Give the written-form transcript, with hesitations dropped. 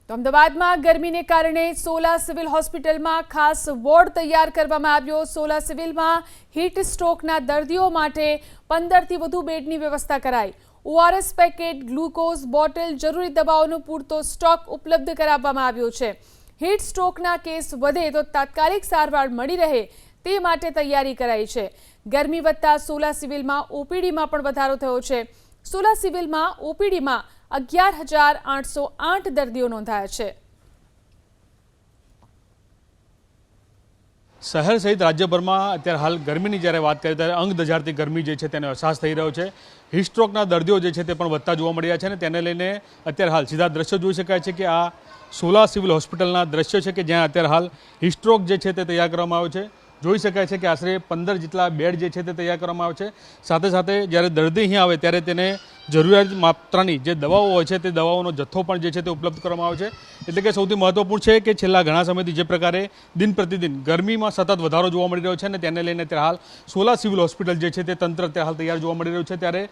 તો અમદાવાદમાં ગરમીને કારણે સોલા સિવિલ હોસ્પિટલમાં ખાસ વોર્ડ તૈયાર કરવામાં આવ્યો। સોલા સિવિલમાં હીટ સ્ટ્રોકના દર્દીઓ માટે 15થી વધુ બેડની વ્યવસ્થા કરાઈ। ઓઆરએસ પેકેટ, ગ્લુકોઝ બોટલ, જરૂરી દવાઓનો પૂરતો સ્ટોક ઉપલબ્ધ કરાવવામાં આવ્યો છે। હીટ સ્ટ્રોકના કેસ વધે તો તાત્કાલિક સારવાર મળી રહે તે માટે તૈયારી કરાઈ છે। ગરમી વધતા સોલા સિવિલમાં ઓપીડીમાં પણ વધારો થયો છે। સોલા સિવિલમાં ઓપીડીમાં 11,808 દર્દીઓ નોંધાયા છે। શહેર સહિત રાજ્યભરમાં અત્યારે હાલ ગરમીની જ્યારે વાત કરીએ ત્યારે અંગ દઝાડતી ગરમી જે છે તેનો અહેસાસ થઈ રહ્યો છે। હીટ સ્ટ્રોકના દર્દીઓ જે છે તે પણ વધતા જોવા મળી રહ્યા છે અને તેને લઈને અત્યારે હાલ સીધા દ્રશ્યો જોઈ શકાય છે કે આ સોલા સિવિલ હોસ્પિટલના દ્રશ્યો છે કે જ્યાં અત્યારે હાલ હીટ સ્ટ્રોક જે છે તે તૈયાર કરવામાં આવ્યો છે। જોઈ શકાય છે કે આશરે 15 જેટલા બેડ જે છે તે તૈયાર કરવામાં આવે છે। સાથે સાથે જ્યારે દર્દી અહીં આવે ત્યારે તેને જરૂરિયાત માત્રાની જે દવાઓ હોય છે તે દવાઓનો જથ્થો પણ જે છે તે ઉપલબ્ધ કરવામાં આવે છે। એટલે કે સૌથી મહત્વપૂર્ણ છે કે છેલ્લા ઘણા સમયથી જે પ્રકારે દિન પ્રતિદિન ગરમીમાં સતત વધારો જોવા મળી રહ્યો છે અને તેને લઈને અત્યારે હાલ સોલા સિવિલ હોસ્પિટલ જે છે તે તંત્ર અત્યારે હાલ તૈયાર જોવા મળી રહ્યું છે। ત્યારે